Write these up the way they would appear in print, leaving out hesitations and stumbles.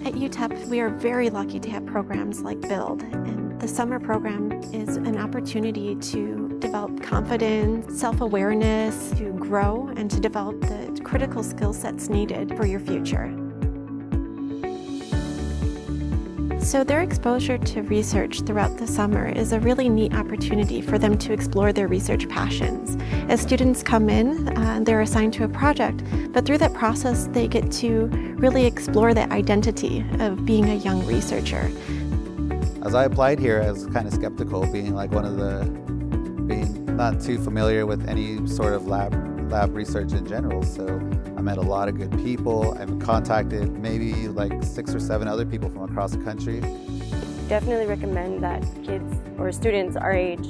At UTEP, we are very lucky to have programs like BUILD, and the summer program is an opportunity to develop confidence, self-awareness, to grow, and to develop the critical skill sets needed for your future. So their exposure to research throughout the summer is a really neat opportunity for them to explore their research passions. As students come in, they're assigned to a project, but through that process they get to really explore the identity of being a young researcher. As I applied here, I was kind of skeptical, being not too familiar with any sort of lab research in general. So I met a lot of good people. I've contacted maybe like 6 or 7 other people from across the country. Definitely recommend that kids or students our age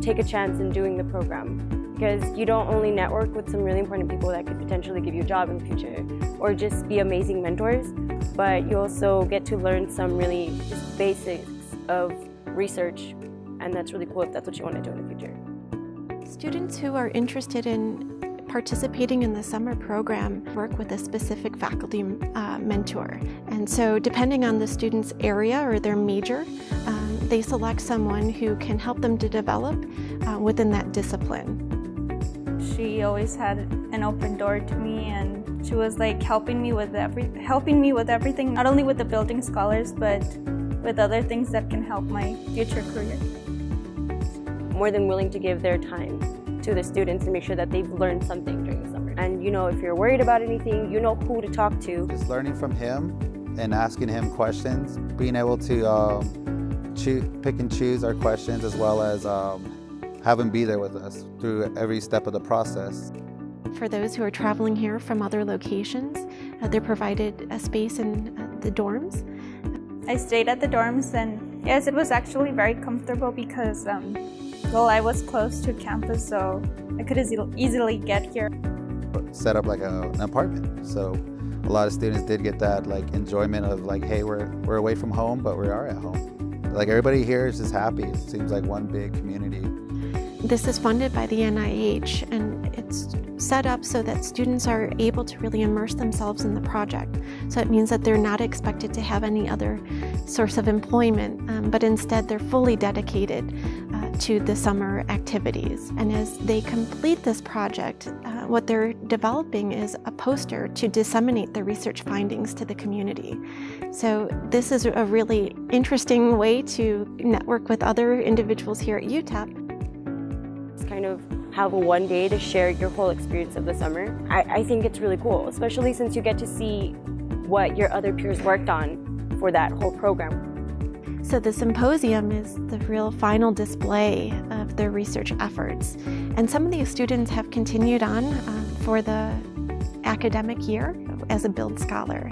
take a chance in doing the program, because you don't only network with some really important people that could potentially give you a job in the future or just be amazing mentors, but you also get to learn some really just basics of research, and that's really cool if that's what you want to do in the future. Students who are interested in participating in the summer program work with a specific faculty mentor. And so depending on the student's area or their major, they select someone who can help them to develop within that discipline. She always had an open door to me, and she was like helping me with everything, not only with the building scholars, but with other things that can help my future career. More than willing to give their time to the students and make sure that they've learned something during the summer. And if you're worried about anything, you know who to talk to. Just learning from him and asking him questions, being able to pick and choose our questions, as well as have him be there with us through every step of the process. For those who are traveling here from other locations, they're provided a space in the dorms. I stayed at the dorms, and yes, it was actually very comfortable because well, I was close to campus, so I could easily get here. Set up like an apartment, so a lot of students did get that enjoyment of hey, we're away from home, but we are at home. Everybody here is just happy. It seems like one big community. This is funded by the NIH, and it's set up so that students are able to really immerse themselves in the project. So it means that they're not expected to have any other source of employment, but instead they're fully dedicated to the summer activities. And as they complete this project, what they're developing is a poster to disseminate their research findings to the community. So this is a really interesting way to network with other individuals here at UTEP. Kind of have one day to share your whole experience of the summer. I think it's really cool, especially since you get to see what your other peers worked on for that whole program. So the symposium is the real final display of their research efforts. And some of these students have continued on for the academic year as a BUILD scholar.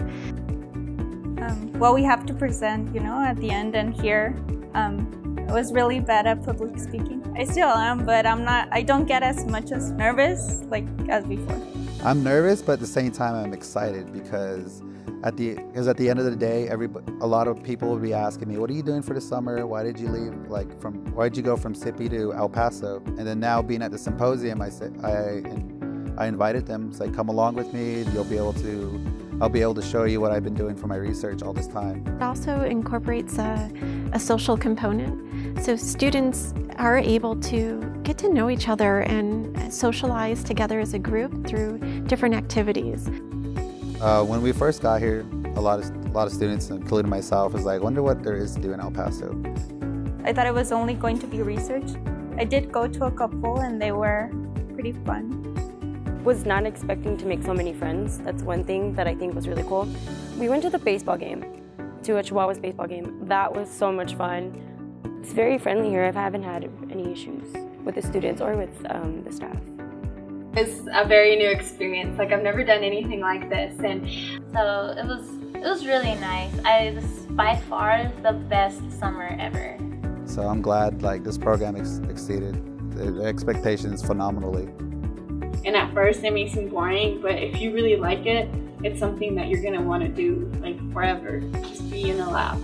Well, we have to present, at the end, and here I was really bad at public speaking. I still am, but I don't get as much as nervous as before. I'm nervous, but at the same time I'm excited because at the end of the day, a lot of people will be asking me, what are you doing for the summer? Why did you leave, why did you go from SIPI to El Paso? And then now being at the symposium, I invited them, come along with me, I'll be able to show you what I've been doing for my research all this time. It also incorporates a social component. So students are able to get to know each other and socialize together as a group through different activities. When we first got here, a lot of students, including myself, was wonder what there is to do in El Paso. I thought it was only going to be research. I did go to a couple, and they were pretty fun. Was not expecting to make so many friends. That's one thing that I think was really cool. We went to the baseball game, to a Chihuahuas baseball game. That was so much fun. It's very friendly here. I haven't had any issues with the students or with the staff. It's a very new experience. I've never done anything like this, and so it was really nice. It was by far the best summer ever. So I'm glad this program exceeded the expectations phenomenally. And at first it may seem boring, but if you really like it, it's something that you're gonna want to do forever. Just be in a lab.